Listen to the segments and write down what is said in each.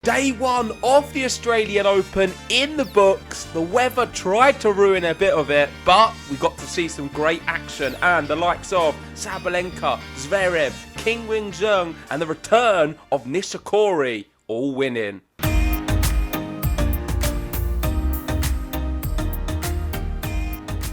Day one of the Australian Open in the books. The weather tried to ruin a bit of it, but we got to see some great action and the likes of Sabalenka, Zverev, Qinwen Zheng and the return of Nishikori, all winning.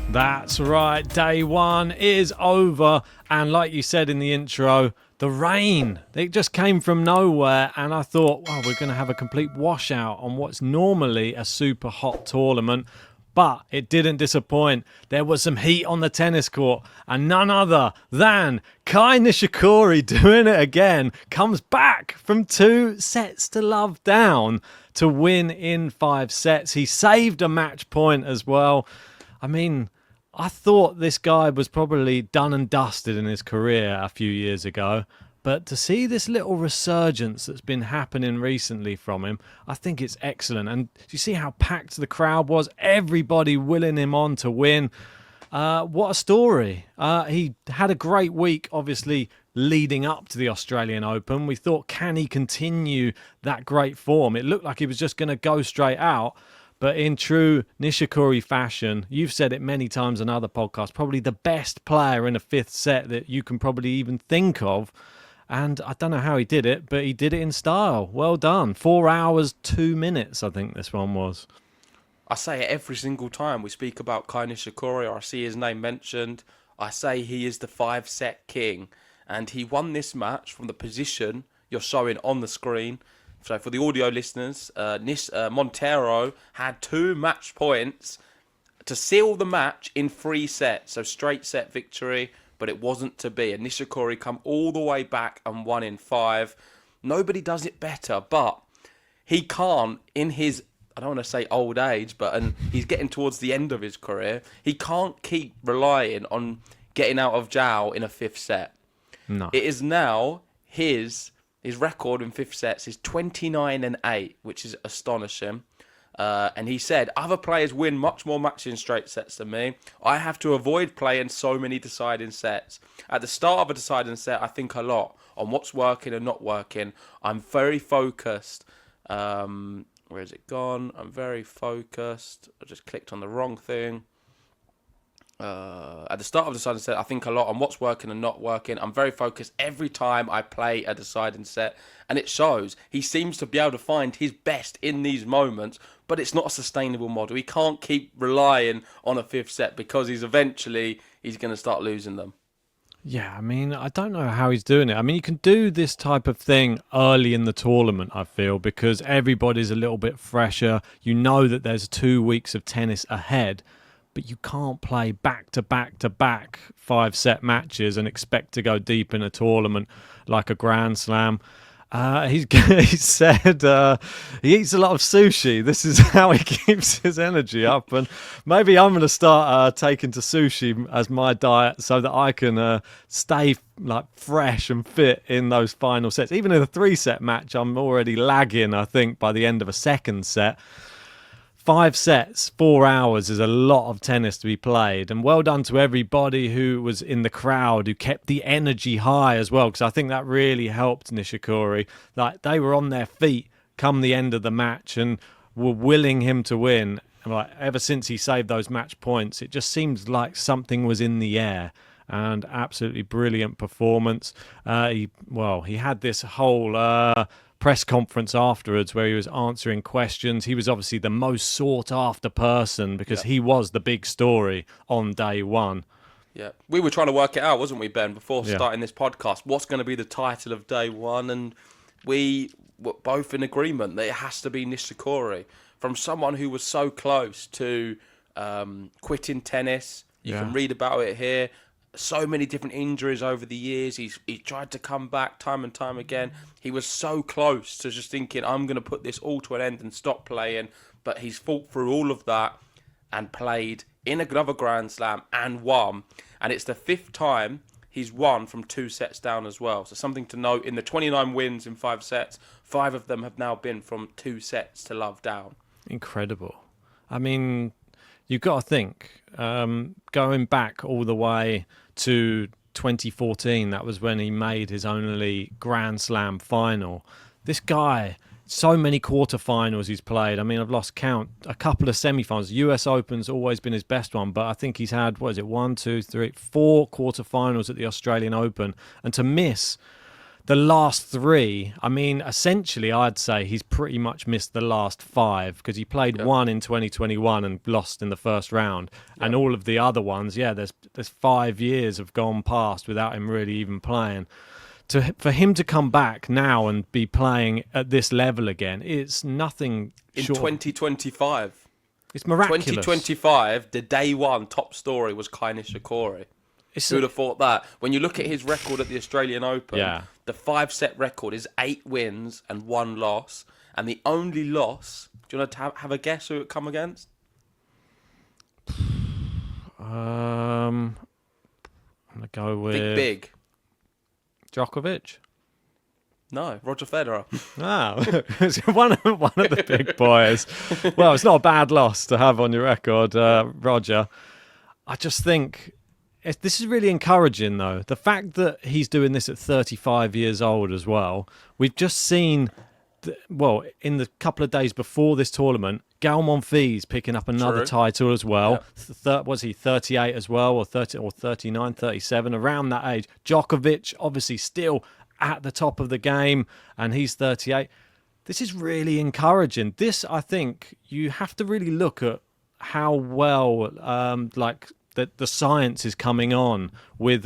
That's right, day one is over, and like you said in the intro, the rain, it just came from nowhere, and I thought, well, we're going to have a complete washout on what's normally a super hot tournament, but it didn't disappoint. There was some heat on the tennis court, and none other than Kei Nishikori doing it again, comes back from 2 sets to love down to win in 5 sets. He saved a match point as well. I mean, I thought this guy was probably done and dusted in his career a few years ago, but to see this little resurgence that's been happening recently from him, I think it's excellent. And do you see how packed the crowd was? Everybody willing him on to win. What a story. He had a great week, obviously, leading up to the Australian Open. We thought, can he continue that great form? It looked like he was just going to go straight out. But in true Nishikori fashion, you've said it many times on other podcasts, probably the best player in a 5th set that you can probably even think of. And I don't know how he did it, but he did it in style. Well done. 4 hours, 2 minutes, I think this one was. I say it every single time we speak about Kei Nishikori or I see his name mentioned. I say he is the 5-set king. And he won this match from the position you're showing on the screen. So for the audio listeners, Montero had 2 match points to seal the match in 3 sets. So straight set victory, but it wasn't to be. And Nishikori come all the way back and won in 5. Nobody does it better, but he can't, in his, I don't want to say old age, but and he's getting towards the end of his career, he can't keep relying on getting out of jail in a 5th set. No. It is now his record in 5th sets is 29-8, which is astonishing. And he said, other players win much more matches in straight sets than me. I have to avoid playing so many deciding sets. At the start of a deciding set, I think a lot on what's working and not working. I'm very focused. Where has it gone? I'm very focused. I just clicked on the wrong thing. At the start of the deciding set, I think a lot on what's working and not working. I'm very focused every time I play a deciding set, and it shows. He seems to be able to find his best in these moments, but it's not a sustainable model. He can't keep relying on a 5th set because he's going to start losing them. Yeah, I mean, I don't know how he's doing it. I mean, you can do this type of thing early in the tournament, I feel, because everybody's a little bit fresher. You know that there's 2 weeks of tennis ahead, but you can't play back-to-back-to-back 5-set matches and expect to go deep in a tournament like a Grand Slam. He said he eats a lot of sushi. This is how he keeps his energy up. And maybe I'm going to start taking to sushi as my diet so that I can stay like fresh and fit in those final sets. Even in a 3-set match, I'm already lagging, I think, by the end of a 2nd set. 5 sets, 4 hours is a lot of tennis to be played. And well done to everybody who was in the crowd, who kept the energy high as well, because I think that really helped Nishikori. Like, they were on their feet come the end of the match and were willing him to win. Like, ever since he saved those match points, it just seems like something was in the air. And absolutely brilliant performance. He had this whole press conference afterwards where he was answering questions. He was obviously the most sought after person because he was the big story on day one. Yeah, we were trying to work it out, wasn't we, Ben, before starting this podcast? What's going to be the title of day one? And we were both in agreement that it has to be Nishikori. From someone who was so close to quitting tennis, you can read about it here. So many different injuries over the years. He tried to come back time and time again. He was so close to just thinking, I'm going to put this all to an end and stop playing. But he's fought through all of that and played in another Grand Slam and won. And it's the 5th time he's won from 2 sets down as well. So something to note, in the 29 wins in 5 sets, 5 of them have now been from 2 sets to love down. Incredible. I mean, you've got to think, going back all the way to 2014, that was when he made his only Grand Slam final. This guy So many quarterfinals he's played. I mean, I've lost count. A couple of semifinals. US Open's always been his best one, but I think he's had, 4 quarterfinals at the Australian Open. And to miss the last 3, I mean, essentially, I'd say he's pretty much missed the last 5 because he played one in 2021 and lost in the first round. And all of the other ones, there's 5 years have gone past without him really even playing. For him to come back now and be playing at this level again, it's nothing in short. 2025. It's miraculous. 2025, the day one top story was Kei Nishikori. Who would have thought that? When you look at his record at the Australian Open, the 5-set record is 8 wins and 1 loss. And the only loss, do you want to have a guess who it come against? I'm going to go with... Big. Djokovic? No, Roger Federer. It's one of the big boys. Well, it's not a bad loss to have on your record, Roger. I just think this is really encouraging, though. The fact that he's doing this at 35 years old as well. We've just seen, in the couple of days before this tournament, Gael Monfils picking up another title as well. Was he 38 as well, or 30, or 39, 37, around that age? Djokovic, obviously still at the top of the game, and he's 38. This is really encouraging. This, I think, you have to really look at how well, the science is coming on with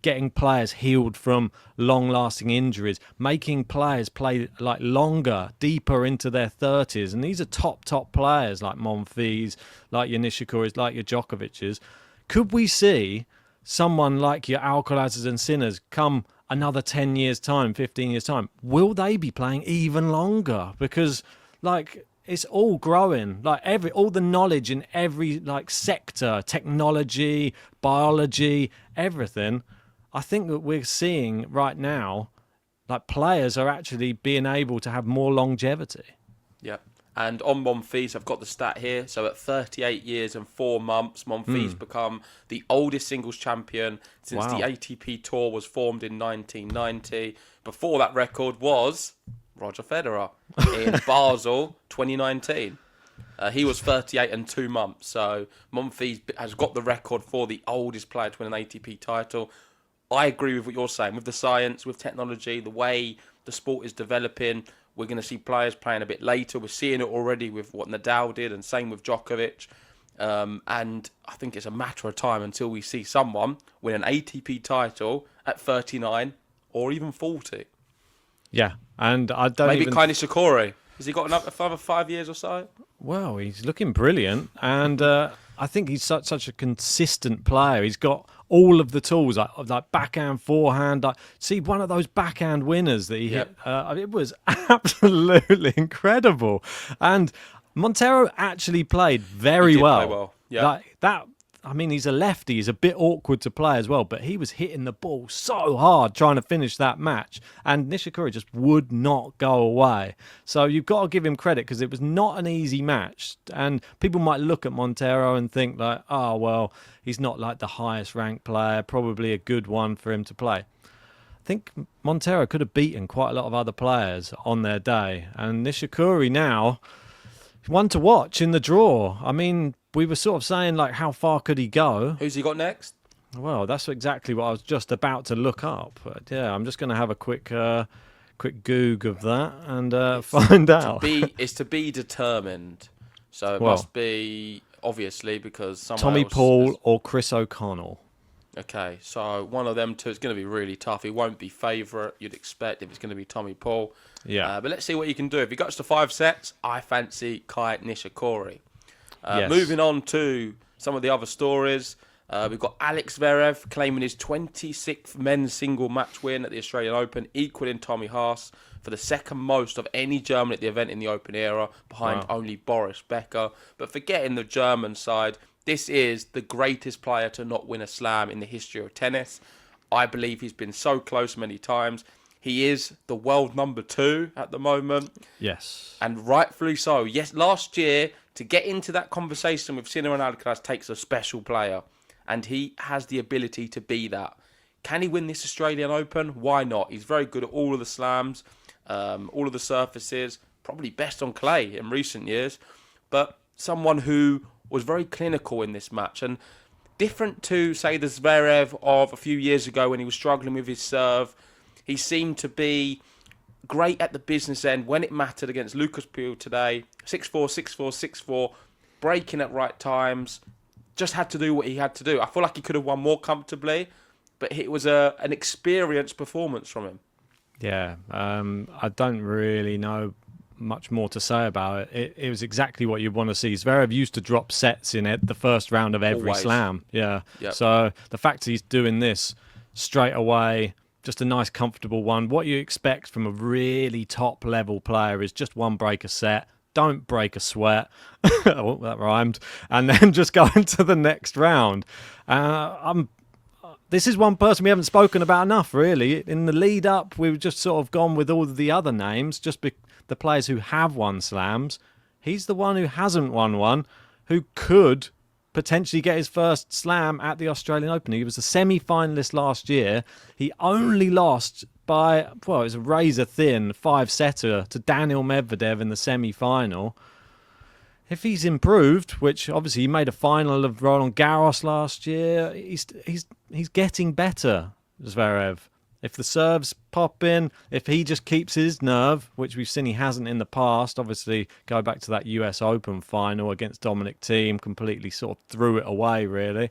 getting players healed from long-lasting injuries, making players play like longer, deeper into their 30s. And these are top players like Monfils, like your Nishikoris, like your Djokovic's. Could we see someone like your Alcarazes and Sinners come another 10 years' time, 15 years' time? Will they be playing even longer? Because, it's all growing. All the knowledge in every sector, technology, biology, everything. I think that we're seeing right now, players are actually being able to have more longevity. Yeah. And on Monfils, I've got the stat here. So at 38 years and 4 months, Monfils become the oldest singles champion since the ATP Tour was formed in 1990. Before that record was Roger Federer in Basel 2019. He was 38 and 2 months. So Monfils has got the record for the oldest player to win an ATP title. I agree with what you're saying. With the science, with technology, the way the sport is developing, we're going to see players playing a bit later. We're seeing it already with what Nadal did, and same with Djokovic. And I think it's a matter of time until we see someone win an ATP title at 39 or even 40. Yeah, and I don't maybe Kei Nishikori. Has he got another 5 years or so? Well, he's looking brilliant, and I think he's such a consistent player. He's got all of the tools, like backhand, forehand. See, one of those backhand winners that he hit, it was absolutely incredible. And Montero actually played very well. Play well. Yeah. I mean, he's a lefty. He's a bit awkward to play as well, but he was hitting the ball so hard trying to finish that match, and Nishikori just would not go away. So you've got to give him credit because it was not an easy match, and people might look at Montero and think oh, well, he's not the highest ranked player, probably a good one for him to play. I think Montero could have beaten quite a lot of other players on their day, and Nishikori now, one to watch in the draw. I mean, we were sort of saying, how far could he go? Who's he got next? Well, that's exactly what I was just about to look up. But yeah, I'm just going to have a quick goog of that and find out. It's to be determined. So it must be, obviously, because someone Tommy else Paul or Chris O'Connell. Okay, so one of them two is going to be really tough. He won't be favourite, you'd expect, if it's going to be Tommy Paul. Yeah. But let's see what he can do. If he goes to 5 sets, I fancy Kei Nishikori. Yes. Moving on to some of the other stories, we've got Alex Zverev claiming his 26th men's single match win at the Australian Open, equaling Tommy Haas for the second most of any German at the event in the Open era, behind only Boris Becker. But forgetting the German side, this is the greatest player to not win a slam in the history of tennis. I believe he's been so close many times. He is the world number 2 at the moment. Yes. And rightfully so. Yes, last year, to get into that conversation with Sinner and Alcaraz takes a special player. And he has the ability to be that. Can he win this Australian Open? Why not? He's very good at all of the slams, all of the surfaces. probably best on clay in recent years, but someone who was very clinical in this match. And different to, say, the Zverev of a few years ago when he was struggling with his serve, he seemed to be great at the business end when it mattered against Lucas Pouille today. 6-4, 6-4, 6-4, breaking at right times. Just had to do what he had to do. I feel like he could have won more comfortably, but it was an experienced performance from him. Yeah, I don't really know much more to say about it. It was exactly what you want to see. Zverev used to drop sets in it the first round of every slam. Yeah. Yep. So the fact he's doing this straight away, just a nice, comfortable one. What you expect from a really top-level player is just one break a set. Don't break a sweat. Oh, that rhymed. And then just go into the next round. This is one person we haven't spoken about enough, really. In the lead-up, we've just sort of gone with all of the other names, just the players who have won slams. He's the one who hasn't won one, who could potentially get his first slam at the Australian Open. He was a semi-finalist last year. He only lost by, well, it was a razor-thin 5-setter to Daniil Medvedev in the semi-final. If he's improved, which obviously he made a final of Roland Garros last year, he's getting better, Zverev. If the serves pop in, if he just keeps his nerve, which we've seen he hasn't in the past, obviously go back to that US Open final against Dominic Thiem, completely sort of threw it away, really.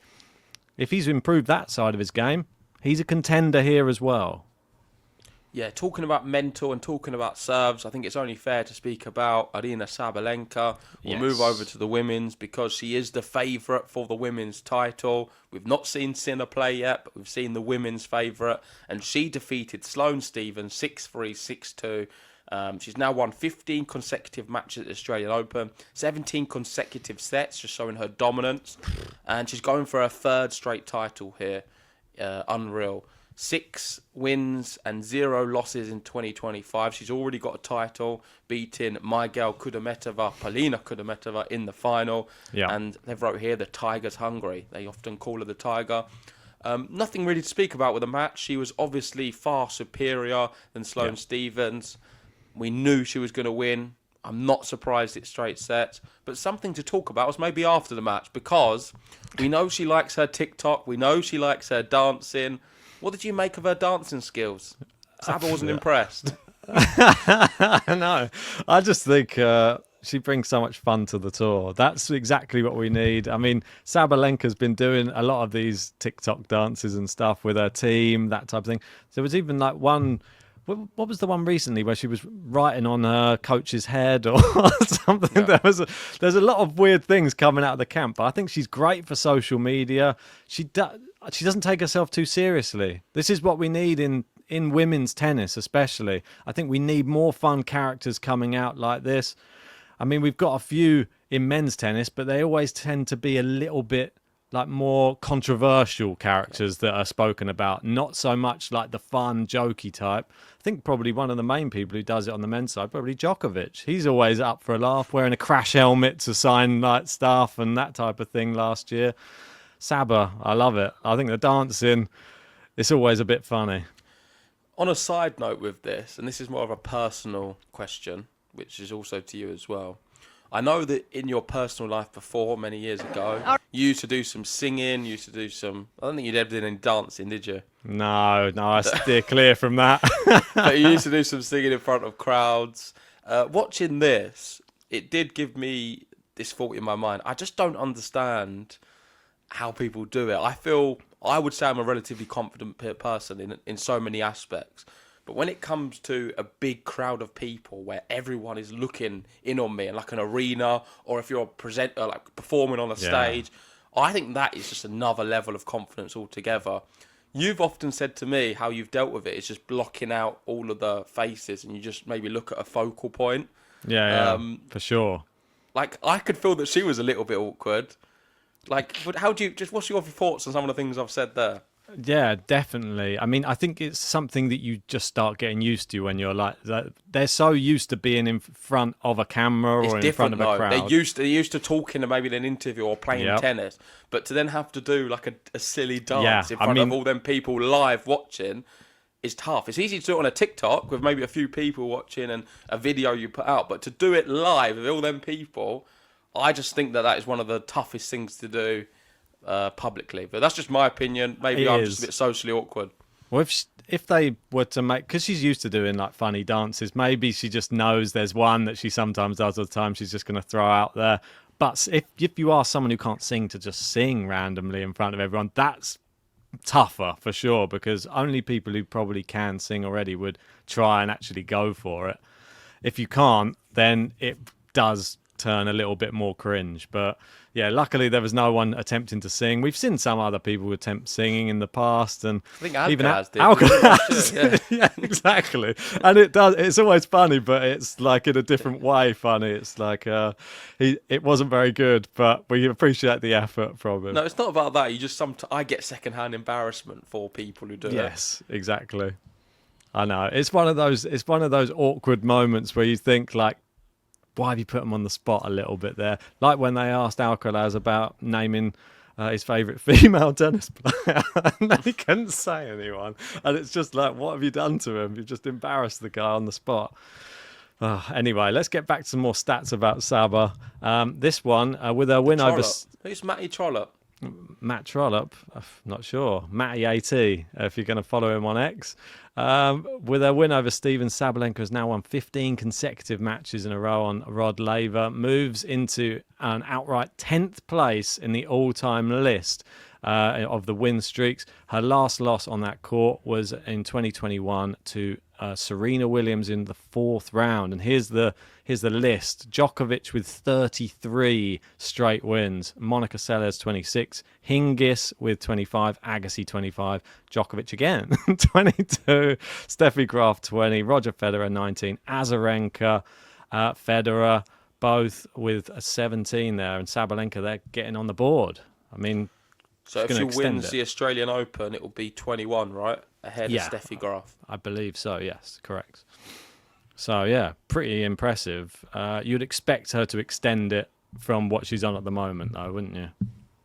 If he's improved that side of his game, he's a contender here as well. Yeah, talking about mental and talking about serves, I think it's only fair to speak about Aryna Sabalenka. We'll move over to the women's because she is the favourite for the women's title. We've not seen Sinner play yet, but we've seen the women's favourite. And she defeated Sloane Stephens 6-3, 6-2. She's now won 15 consecutive matches at the Australian Open, 17 consecutive sets, just showing her dominance. And she's going for her third straight title here. Unreal. 6 wins and 0 losses in 2025. She's already got a title, beating Miguel Kudermetova, Polina Kudermetova in the final. Yeah. And they've wrote here, the Tiger's hungry. They often call her the Tiger. Nothing really to speak about with the match. She was obviously far superior than Sloane Stephens. We knew she was going to win. I'm not surprised it's straight sets. But something to talk about was maybe after the match, because we know she likes her TikTok. We know she likes her dancing. What did you make of her dancing skills? Saba wasn't impressed. No, I just think she brings so much fun to the tour. That's exactly what we need. I mean, Sabalenka's been doing a lot of these TikTok dances and stuff with her team, that type of thing. There was even like one... What was the one recently where she was writing on her coach's head or something? Yeah. There's a lot of weird things coming out of the camp, but I think she's great for social media. She doesn't take herself too seriously. This is what we need in women's tennis, especially. I think we need more fun characters coming out like this. I mean, we've got a few in men's tennis, but they always tend to be a little bit like more controversial characters that are spoken about, not so much like the fun, jokey type. I think probably one of the main people who does it on the men's side, probably Djokovic. He's always up for a laugh, wearing a crash helmet to sign like stuff and that type of thing last year. Saba, I love it. I think the dancing, it's always a bit funny. On a side note with this, and this is more of a personal question, which is also to you as well. I know that in your personal life before, many years ago, you used to do some singing, you used to do some... I don't think you'd ever did any dancing, did you? No, I steer clear from that. But you used to do some singing in front of crowds. Watching this, it did give me this thought in my mind. I just don't understand how people do it. I would say I'm a relatively confident person in so many aspects. But when it comes to a big crowd of people where everyone is looking in on me, in like an arena, or if you're a presenter, like performing on a stage, I think that is just another level of confidence altogether. You've often said to me how you've dealt with it. It's just blocking out all of the faces and you just maybe look at a focal point. Yeah, for sure. Like, I could feel that she was a little bit awkward. Like, what's your thoughts on some of the things I've said there? Yeah, definitely. I mean, I think it's something that you just start getting used to when you're like, they're so used to being in front of a camera or in front of a crowd. They're used to talking to maybe in an interview or playing tennis, but to then have to do like a silly dance in front of all them people live watching, is tough. It's easy to do it on a TikTok with maybe a few people watching and a video you put out, but to do it live with all them people, I just think that is one of the toughest things to do publicly. But that's just my opinion. Maybe I'm just a bit socially awkward. Well, if they were to make, because she's used to doing like funny dances, maybe she just knows there's one that she sometimes does all the time. She's just going to throw out there. But if you are someone who can't sing, to just sing randomly in front of everyone, that's tougher for sure, because only people who probably can sing already would try and actually go for it. If you can't, then it does turn a little bit more cringe. But yeah, luckily there was no one attempting to sing. We've seen some other people attempt singing in the past, and I think Alcaraz did. Alcaraz, yeah, exactly. And it's always funny, but it's like in a different way funny. It's like it wasn't very good, but we appreciate the effort from him. No, it's not about that. I get secondhand embarrassment for people who do it. Yes, exactly. I know. It's one of those awkward moments where you think, like, why have you put him on the spot a little bit there? Like when they asked Alcaraz about naming his favourite female tennis player, and they couldn't say anyone. And it's just like, what have you done to him? You've just embarrassed the guy on the spot. Anyway, let's get back to some more stats about Saba. This one, with her win over... Who's Matty Trollope? Matt Trollope, I'm not sure. Matty AT, if you're going to follow him on X. With her win over Steven, Sabalenka has now won 15 consecutive matches in a row on Rod Laver, moves into an outright 10th place in the all-time list of the win streaks. Her last loss on that court was in 2021 to Serena Williams in the 4th round. And here's the list. Djokovic with 33 straight wins. Monica Seles 26. Hingis with 25. Agassi 25. Djokovic again 22. Steffi Graf 20. Roger Federer 19. Azarenka, Federer both with a 17 there. And Sabalenka, they're getting on the board. I mean, so if she wins the Australian Open, it will be 21, right? Ahead of Steffi Graf. I believe so, yes, correct. So, yeah, pretty impressive. You'd expect her to extend it from what she's on at the moment, though, wouldn't you?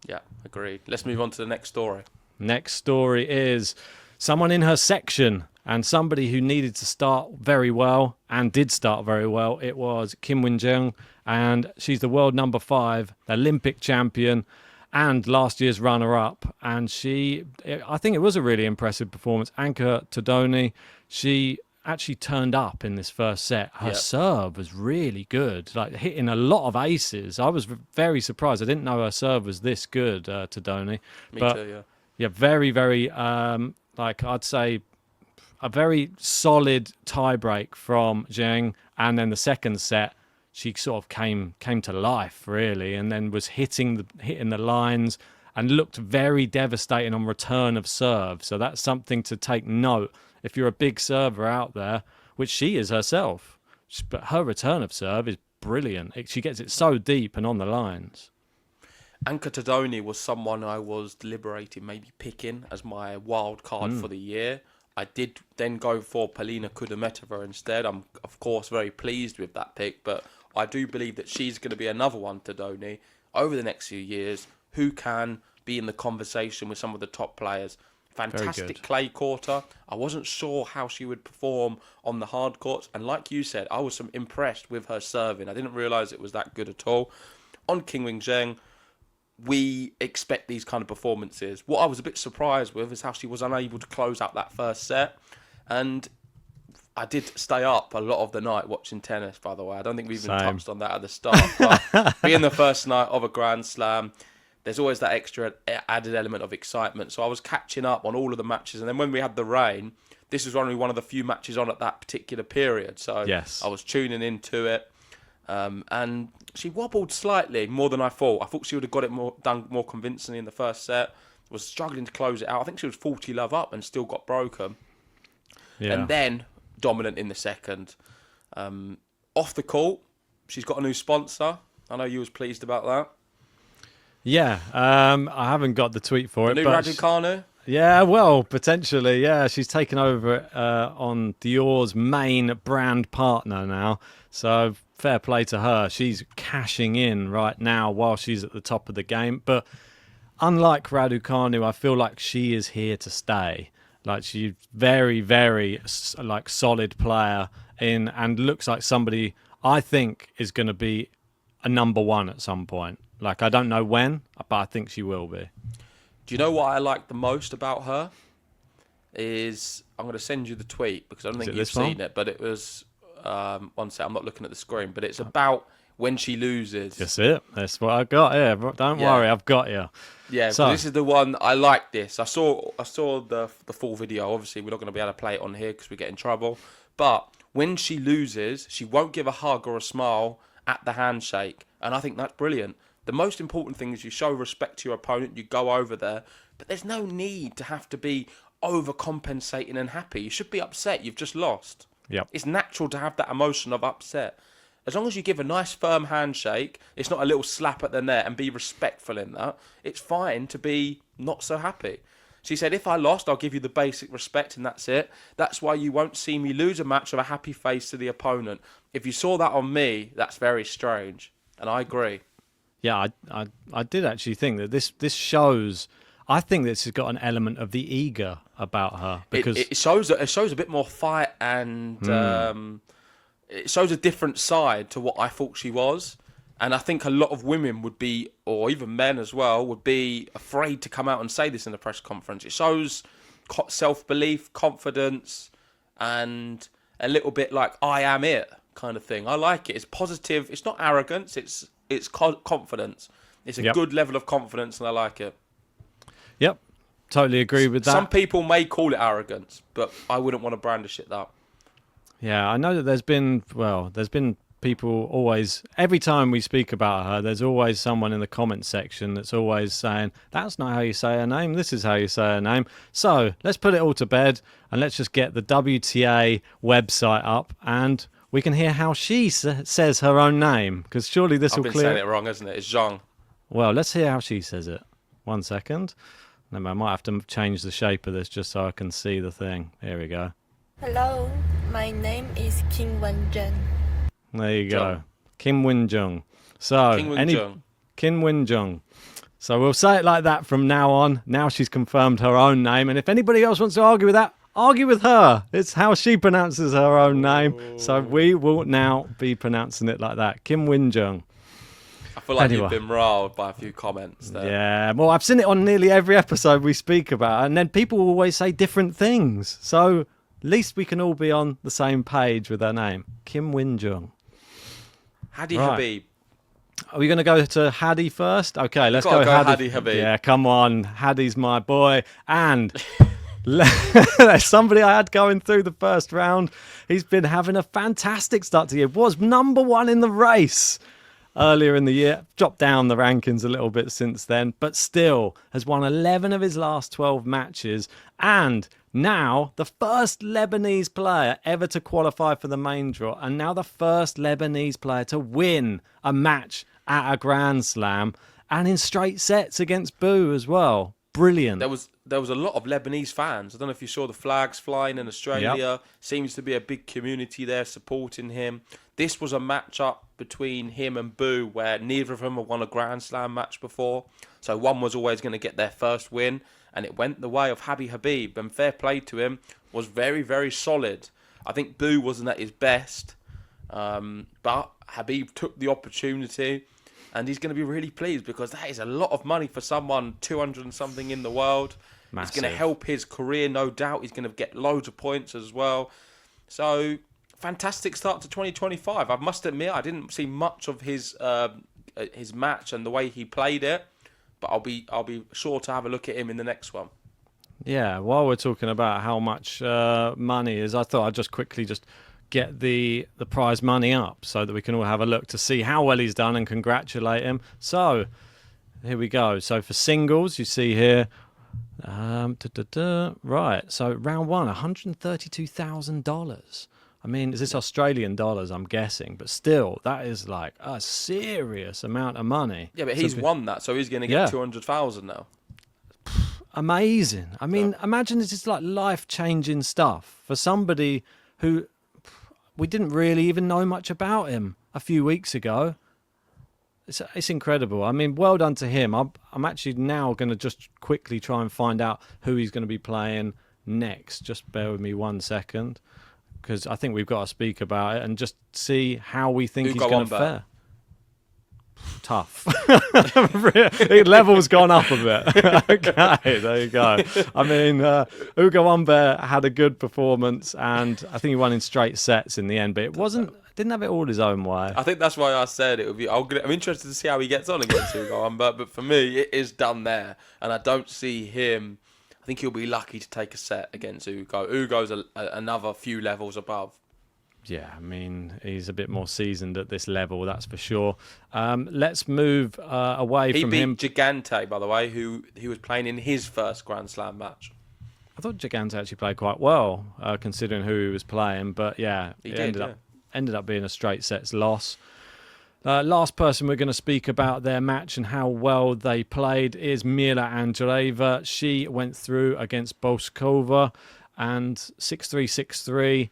Yeah, agreed. Let's move on to the next story. Next story is someone in her section and somebody who needed to start very well and did start very well. It was Qinwen Zheng, and she's the world number 5, Olympic champion, and last year's runner-up. And I think it was a really impressive performance. Anka Todoni, she actually turned up in this first set. Her serve was really good, like hitting a lot of aces. I was very surprised. I didn't know her serve was this good, Todoni. Me too, yeah. Yeah, very, very, I'd say a very solid tie-break from Zheng. And then the second set, she sort of came to life, really, and then was hitting the lines and looked very devastating on return of serve. So that's something to take note if you're a big server out there, which she is herself. But her return of serve is brilliant. She gets it so deep and on the lines. Anka Todoni was someone I was deliberating maybe picking as my wild card for the year. I did then go for Polina Kudermetova instead. I'm, of course, very pleased with that pick, but I do believe that she's going to be another one, Todoni, over the next few years, who can be in the conversation with some of the top players. Fantastic clay quarter. I wasn't sure how she would perform on the hard courts, and like you said, I was impressed with her serving. I didn't realise it was that good at all. On Qinwen Zheng, we expect these kind of performances. What I was a bit surprised with is how she was unable to close out that first set, and I did stay up a lot of the night watching tennis, by the way. I don't think we even touched on that at the start. But being the first night of a Grand Slam, there's always that extra added element of excitement. So I was catching up on all of the matches. And then when we had the rain, this was only one of the few matches on at that particular period. So I was tuning into it. And she wobbled slightly more than I thought. I thought she would have got it done more convincingly in the first set. Was struggling to close it out. I think she was 40 love up and still got broken. Yeah. And then dominant in the second. Off the court, she's got a new sponsor. I know you was pleased about that. Yeah, I haven't got the tweet for it. New Raducanu? Yeah, well, potentially, yeah. She's taken over on Dior's main brand partner now. So fair play to her. She's cashing in right now while she's at the top of the game. But unlike Raducanu, I feel like she is here to stay. Like she's very, very like solid player and looks like somebody I think is going to be a number one at some point. Like I don't know when, but I think she will be. Do you know what I like the most about her? Is I'm going to send you the tweet because I don't think you've seen it, but it was one sec. I'm not looking at the screen, but it's about when she loses. That's it. That's what I got here. Don't worry, I've got you. Yeah, so this is the one I like. This I saw the full video. Obviously, we're not going to be able to play it on here because we get in trouble. But when she loses, she won't give a hug or a smile at the handshake, and I think that's brilliant. The most important thing is you show respect to your opponent. You go over there, but there's no need to have to be overcompensating and happy. You should be upset. You've just lost. Yep. It's natural to have that emotion of upset. As long as you give a nice firm handshake, it's not a little slap at the net, and be respectful in that, it's fine to be not so happy. She said, if I lost, I'll give you the basic respect and that's it. That's why you won't see me lose a match with a happy face to the opponent. If you saw that on me, that's very strange. And I agree. Yeah, I did actually think that this shows... I think this has got an element of the ego about her because it shows a bit more fight and it shows a different side to what I thought she was. And I think a lot of women would be, or even men as well, would be afraid to come out and say this in a press conference. It shows self-belief, confidence, and a little bit like I am it kind of thing. I like it. It's positive. It's not arrogance. It's confidence. It's a good level of confidence, and I like it. Yep, totally agree with that. Some people may call it arrogance, but I wouldn't want to brandish it that. Yeah, I know that there's been people always, every time we speak about her, there's always someone in the comment section that's always saying, that's not how you say her name, this is how you say her name. So let's put it all to bed and let's just get the WTA website up and we can hear how she says her own name, because surely this will clear... I've been saying it wrong, isn't it? It's Zheng. Well, let's hear how she says it. 1 second. I might have to change the shape of this just so I can see the thing. Here we go. Hello, my name is Qinwen Zheng. There you go. Qinwen Zheng. So, Qinwen Zheng. So we'll say it like that from now on. Now she's confirmed her own name. And if anybody else wants to argue with that, argue with her. It's how she pronounces her own name. So we will now be pronouncing it like that. Qinwen Zheng. I feel like you've been riled by a few comments there. Yeah, well, I've seen it on nearly every episode we speak about, and then people will always say different things. So at least we can all be on the same page with her name. Qinwen Zheng. Hadi Habib. Are we going to go to Hadi first? Okay, let's go Hadi Habib. Yeah, come on. Hadi's my boy. And there's somebody I had going through the first round. He's been having a fantastic start to the year. Was number one in the race earlier in the year, dropped down the rankings a little bit since then, but still has won 11 of his last 12 matches, and now the first Lebanese player ever to qualify for the main draw, and now the first Lebanese player to win a match at a Grand Slam, and in straight sets against Boo as well. Brilliant. There was a lot of Lebanese fans. I don't know if you saw the flags flying in Australia. Yep. Seems to be a big community there supporting him. This was a match-up between him and Boo where neither of them have won a Grand Slam match before. So one was always going to get their first win, and it went the way of Habib. And fair play to him, was very, very solid. I think Boo wasn't at his best, but Habib took the opportunity. And he's going to be really pleased because that is a lot of money for someone 200 and something in the world. Massive. It's going to help his career, no doubt. He's going to get loads of points as well. So, fantastic start to 2025. I must admit, I didn't see much of his match and the way he played it, but I'll be sure to have a look at him in the next one. Yeah, while we're talking about how much money is, I thought I'd just quickly get the prize money up so that we can all have a look to see how well he's done and congratulate him. So here we go. So for singles, you see here, right. So round one, $132,000. I mean, is this Australian dollars? I'm guessing, but still, that is like a serious amount of money. Yeah, but he's won that, so he's going to get 200,000 now. Amazing. I mean, imagine this is like life-changing stuff for somebody who we didn't really even know much about him a few weeks ago. It's incredible. I mean, well done to him. I'm actually now going to just quickly try and find out who he's going to be playing next. Just bear with me 1 second, because I think we've got to speak about it and just see how we think he's going to fare. Tough. Level's gone up a bit. Okay, there you go. I mean, Ugo Humbert had a good performance, and I think he won in straight sets in the end, but didn't have it all his own way. I think that's why I said it would be. I'm interested to see how he gets on against Ugo Humbert, but for me, it is done there, and I don't see him. I think he'll be lucky to take a set against Ugo. Ugo's another few levels above. Yeah, I mean, he's a bit more seasoned at this level, that's for sure. Let's move away from him. He beat Gigante, by the way, who he was playing in his first Grand Slam match. I thought Gigante actually played quite well, considering who he was playing. But yeah, ended up being a straight sets loss. Last person we're going to speak about their match and how well they played is Mira Andreeva. She went through against Blinkova and 6-3, 6-3.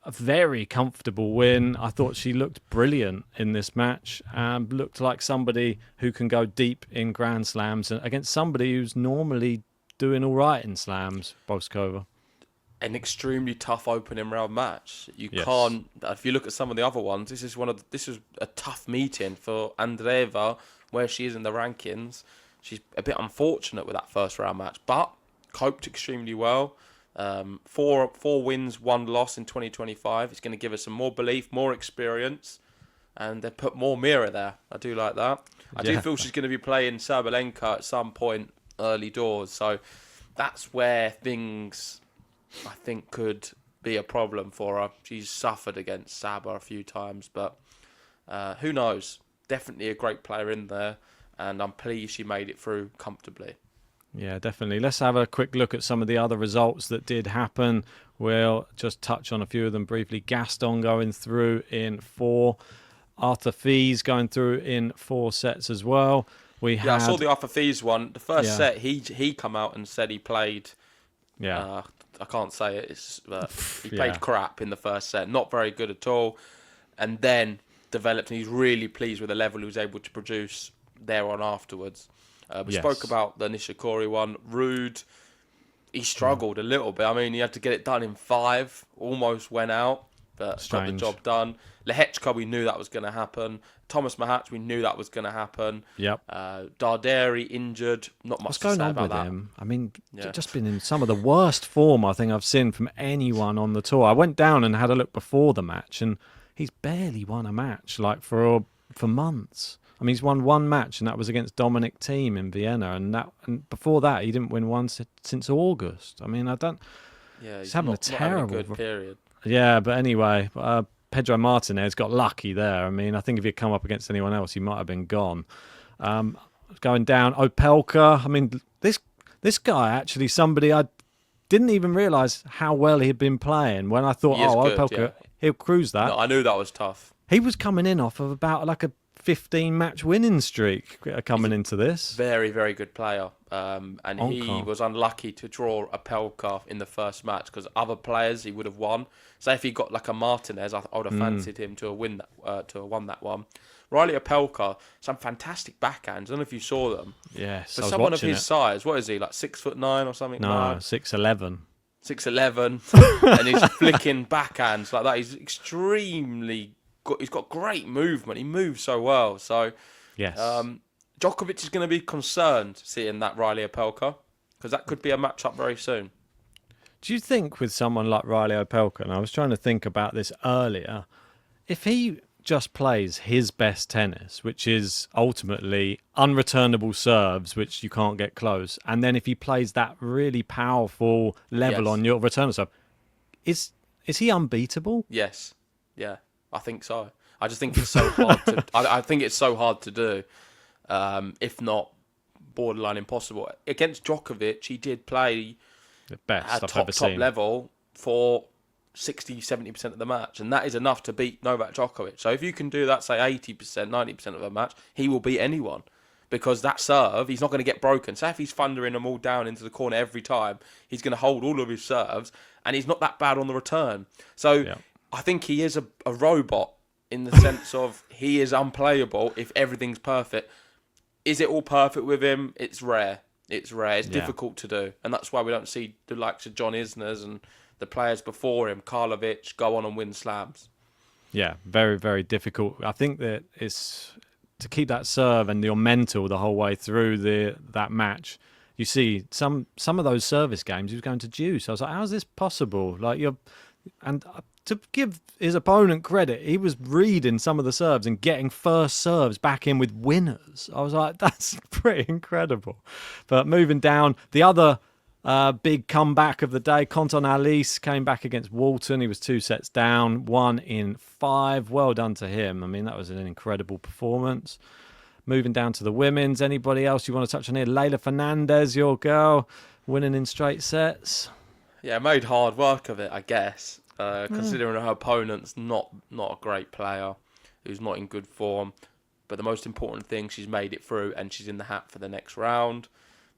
A very comfortable win. I thought she looked brilliant in this match. Looked like somebody who can go deep in Grand Slams and against somebody who's normally doing all right in slams, Blinkova. An extremely tough opening round match. You can't. If you look at some of the other ones, this is a tough meeting for Andreeva, where she is in the rankings. She's a bit unfortunate with that first round match, but coped extremely well. 4 wins, 1 loss in 2025. It's going to give us some more belief, more experience, and they put more Mira there. I do like that. I do feel she's going to be playing Sabalenka at some point early doors, so that's where things I think could be a problem for her. She's suffered against Saba a few times, but who knows? Definitely a great player in there, and I'm pleased she made it through comfortably. Yeah, definitely. Let's have a quick look at some of the other results that did happen. We'll just touch on a few of them briefly. Gaston going through in 4. Arthur Fees going through in 4 sets as well. I saw the Arthur Fees one. The first set, he come out and said he played... I can't say it. He played crap in the first set. Not very good at all. And then developed, and he's really pleased with the level he was able to produce there on afterwards. We spoke about the Nishikori one. Rude, he struggled a little bit. I mean, he had to get it done in 5. Almost went out, but got the job done. Lehechka, we knew that was going to happen. Thomas Mahatch, we knew that was going to happen. Yep. Darderi injured. Not much to say about that. What's going on with him? I mean, just been in some of the worst form I think I've seen from anyone on the tour. I went down and had a look before the match, and he's barely won a match for months. I mean, he's won 1 match, and that was against Dominic Thiem in Vienna, and before that, he didn't win one since August. I mean, he's having a terrible good period. Yeah, but anyway, Pedro Martinez got lucky there. I mean, I think if he'd come up against anyone else, he might have been gone. Going down, Opelka. I mean, this guy actually somebody I didn't even realise how well he'd been playing. When I thought, Opelka, he'll cruise that. No, I knew that was tough. He was coming in off of about like a 15-match winning streak coming into this. Very, very good player. And he was unlucky to draw Opelka in the first match because other players he would have won. So if he got like a Martinez, I would have fancied him to have won that one. Riley Opelka, some fantastic backhands. I don't know if you saw them. Yes, for someone of his size, what is he, like 6'9" or something? No, 6'11". 6'11", and he's flicking backhands like that. He's extremely good. He's got great movement. He moves so well. So, yes. Djokovic is going to be concerned seeing that Riley Opelka because that could be a match-up very soon. Do you think with someone like Riley Opelka, and I was trying to think about this earlier, if he just plays his best tennis, which is ultimately unreturnable serves, which you can't get close, and then if he plays that really powerful level on your return serve, is he unbeatable? Yes. Yeah, I think so. I just think it's so hard to. I think it's so hard to do, if not borderline impossible. Against Djokovic, he did play the best at top level for 60-70% of the match, and that is enough to beat Novak Djokovic. So if you can do that, say 80%, 90% of a match, he will beat anyone because that serve, he's not going to get broken. So if he's thundering them all down into the corner every time, he's going to hold all of his serves, and he's not that bad on the return. So I think he is a robot in the sense of he is unplayable if everything's perfect. Is it all perfect with him? It's rare. It's rare. It's difficult to do. And that's why we don't see the likes of John Isner's and the players before him, Karlovic, go on and win slams. Yeah, very, very difficult. I think that it's to keep that serve and your mental the whole way through that match. You see some of those service games he was going to deuce. I was like, how is this possible? To give his opponent credit, he was reading some of the serves and getting first serves back in with winners. I was like, that's pretty incredible. But moving down, the other big comeback of the day, Konton Alice came back against Walton. He was 2 sets down, 1 in 5. Well done to him. I mean, that was an incredible performance. Moving down to the women's, anybody else you want to touch on here? Leylah Fernandez, your girl, winning in straight sets. Yeah, made hard work of it, I guess. Considering her opponent's not a great player, who's not in good form. But the most important thing, she's made it through and she's in the hat for the next round.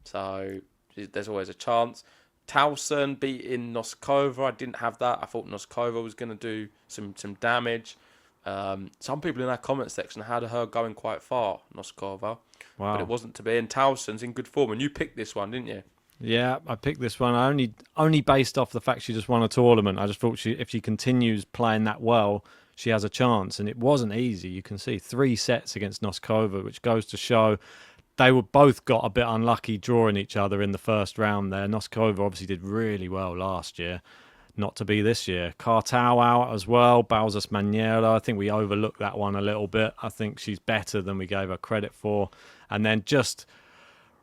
So there's always a chance. Towson beating Noskova. I didn't have that. I thought Noskova was going to do some damage. Some people in our comment section had her going quite far, Noskova. Wow. But it wasn't to be. And Towson's in good form. And you picked this one, didn't you? Yeah, I picked this one. I only based off the fact she just won a tournament. I just thought if she continues playing that well, she has a chance. And it wasn't easy. You can see 3 sets against Noskova, which goes to show they were both got a bit unlucky drawing each other in the first round there. Noskova obviously did really well last year. Not to be this year. Kartau out as well. Balzas Maniera. I think we overlooked that one a little bit. I think she's better than we gave her credit for. And then just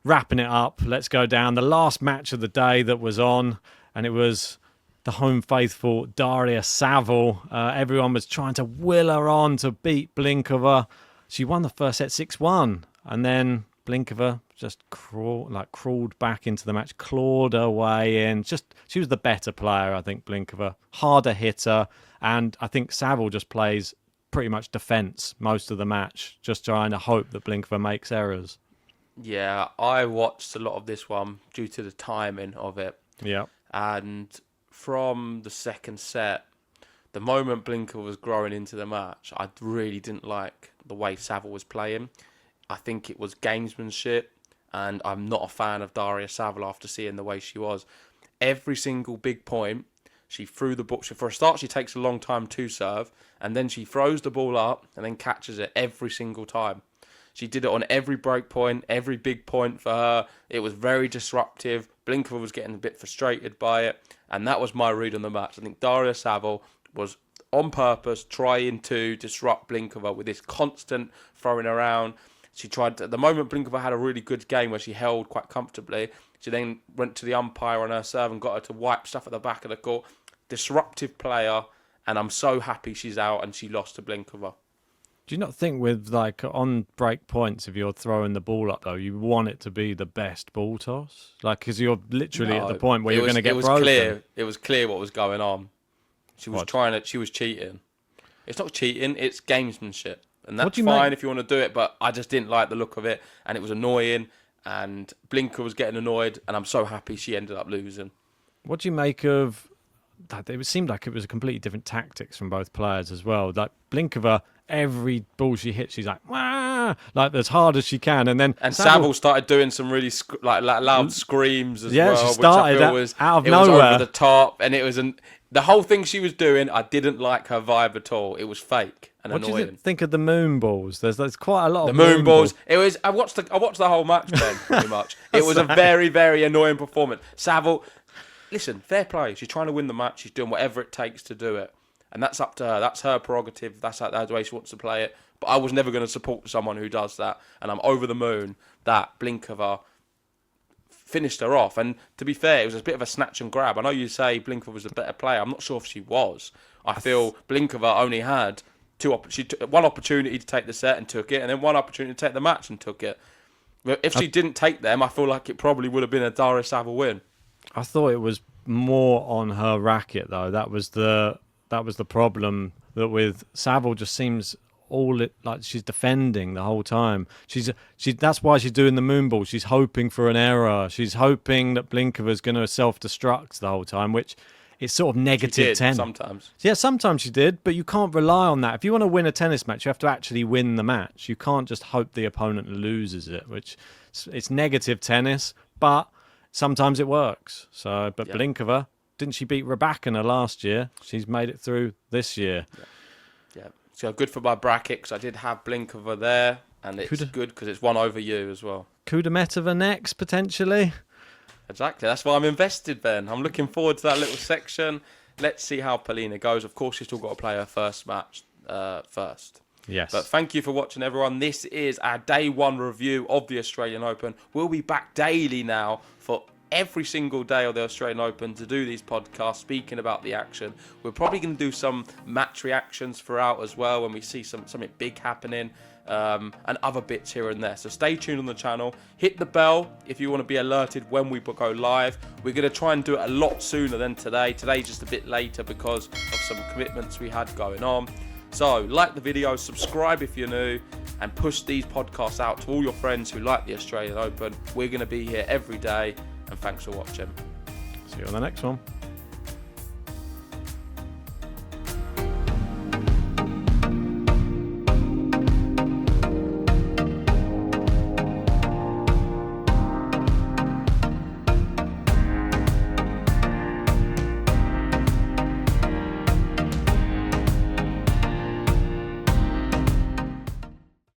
wrapping it up, let's go down the last match of the day that was on, and it was the home faithful Daria Saville. Everyone was trying to will her on to beat Blinkova. She won the first set 6-1, and then Blinkova just crawled back into the match, clawed her way in. She was the better player, I think, Blinkova. Harder hitter, and I think Saville just plays pretty much defence most of the match, just trying to hope that Blinkova makes errors. Yeah, I watched a lot of this one due to the timing of it. Yeah. And from the second set, the moment Blinkova was growing into the match, I really didn't like the way Saville was playing. I think it was gamesmanship, and I'm not a fan of Daria Saville after seeing the way she was. Every single big point, she threw the ball. For a start, she takes a long time to serve, and then she throws the ball up and then catches it every single time. She did it on every break point, every big point for her. It was very disruptive. Blinkova was getting a bit frustrated by it. And that was my read on the match. I think Daria Saville was on purpose trying to disrupt Blinkova with this constant throwing around. She tried to, the moment Blinkova had a really good game where she held quite comfortably, she then went to the umpire on her serve and got her to wipe stuff at the back of the court. Disruptive player. And I'm so happy she's out and she lost to Blinkova. Do you not think with on break points, if you're throwing the ball up though, you want it to be the best ball toss? Because you're literally at the point where you're going to get broken. It was clear what was going on. She was she was cheating. It's not cheating, it's gamesmanship. And that's fine if you want to do it, but I just didn't like the look of it and it was annoying and Blinker was getting annoyed and I'm so happy she ended up losing. What do you make of that? It seemed like it was a completely different tactics from both players as well. Like Blinkova, every ball she hits, she's like, wah! Like as hard as she can, and Saville started doing some really loud screams as well. Yeah, she started which I feel was out of it nowhere, was over the top, and it was the whole thing she was doing. I didn't like her vibe at all. It was fake and annoying. What do you think of the moon balls? There's quite a lot of the moon balls. It was. I watched the whole match, Ben. Pretty much. It was a very, very annoying performance. Saville, listen, fair play. She's trying to win the match. She's doing whatever it takes to do it. And that's up to her. That's her prerogative. That's the way she wants to play it. But I was never going to support someone who does that. And I'm over the moon that Blinkova finished her off. And to be fair, it was a bit of a snatch and grab. I know you say Blinkova was a better player. I'm not sure if she was. I feel Blinkova only had one opportunity to take the set and took it. And then one opportunity to take the match and took it. If she didn't take them, I feel like it probably would have been a Daria Saville win. I thought it was more on her racket, though. That was the problem, that with Saville just seems like she's defending the whole time. That's why she's doing the moon ball. She's hoping for an error. She's hoping that Blinkova's going to self-destruct the whole time, which is sort of negative 10. Sometimes. Yeah, sometimes she did, but you can't rely on that. If you want to win a tennis match, you have to actually win the match. You can't just hope the opponent loses it, which it's negative tennis, but sometimes it works. So, but Yeah. Blinkova, didn't she beat Rybakina last year? She's made it through this year. Yeah. So good for my bracket because I did have Blinkova there, and it's good because it's one over you as well. Kudermetova next, potentially. Exactly. That's why I'm invested, Ben. I'm looking forward to that little section. Let's see how Polina goes. Of course, she's still got to play her first match first. Yes. But thank you for watching, everyone. This is our day one review of the Australian Open. We'll be back daily now for every single day of the Australian Open to do these podcasts, speaking about the action. We're probably going to do some match reactions throughout as well when we see something big happening. And other bits here and there. So stay tuned on the channel. Hit the bell if you want to be alerted when we go live. We're going to try and do it a lot sooner than today. Today's just a bit later because of some commitments we had going on. So like the video, subscribe if you're new, and push these podcasts out to all your friends who like the Australian Open. We're going to be here every day, and thanks for watching. See you on the next one.